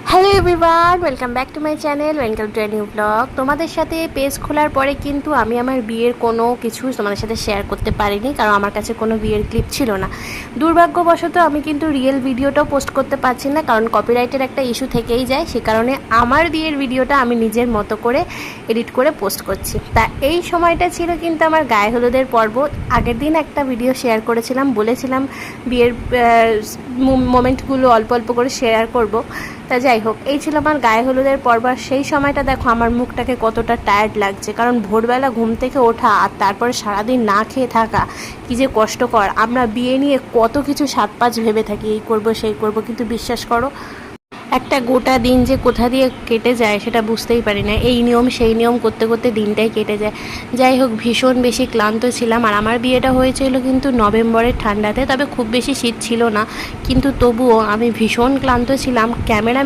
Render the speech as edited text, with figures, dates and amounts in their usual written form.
Hello everyone, welcome back to my channel, welcome to a new blog. তোমাদের সাথে page খোলার পরে কিন্তু আমি আমার বিয়ের কোনো কিছু তোমাদের সাথে শেয়ার করতে পারিনি, কারণ আমার কাছে কোনো বিয়ের ক্লিপ ছিল না। দুর্ভাগ্যবশত আমি কিন্তু রিয়েল ভিডিওটাও পোস্ট করতে পারছি না, কারণ কপিরাইটের একটা ইস্যু থেকেই যায়। সে কারণে আমার বিয়ের ভিডিওটা আমি নিজের মতো করে এডিট করে পোস্ট করছি। তা এই সময়টা ছিল কিন্তু আমার গায়ে হলুদের পর্ব। আগের দিন একটা ভিডিও শেয়ার করেছিলাম, বলেছিলাম বিয়ের মোমেন্টগুলো অল্প অল্প করে শেয়ার করব। তা যাই হোক, এই ছিল আমার গায়ে হলুদের পর্ব। সেই সময়টা দেখো আমার মুখটাকে কতটা টায়ার্ড লাগছে, কারণ ভোরবেলা ঘুম থেকে ওঠা আর তারপরে সারাদিন না খেয়ে থাকা কী যে কষ্টকর। আমরা বিয়ে নিয়ে কত কিছু সাত পাঁচ ভেবে থাকি, এই করব সেই করব, কিন্তু বিশ্বাস করো একটা গোটা দিন যে কোথা দিয়ে কেটে যায় সেটা বুঝতেই পারি না। এই নিয়ম সেই নিয়ম করতে করতে দিনটাই কেটে যায়। যাই হোক, ভীষণ বেশি ক্লান্ত ছিলাম। আর আমার বিয়েটা হয়েছিল কিন্তু নভেম্বরের ঠান্ডাতে, তবে খুব বেশি শীত ছিল না, কিন্তু তবুও আমি ভীষণ ক্লান্ত ছিলাম। ক্যামেরা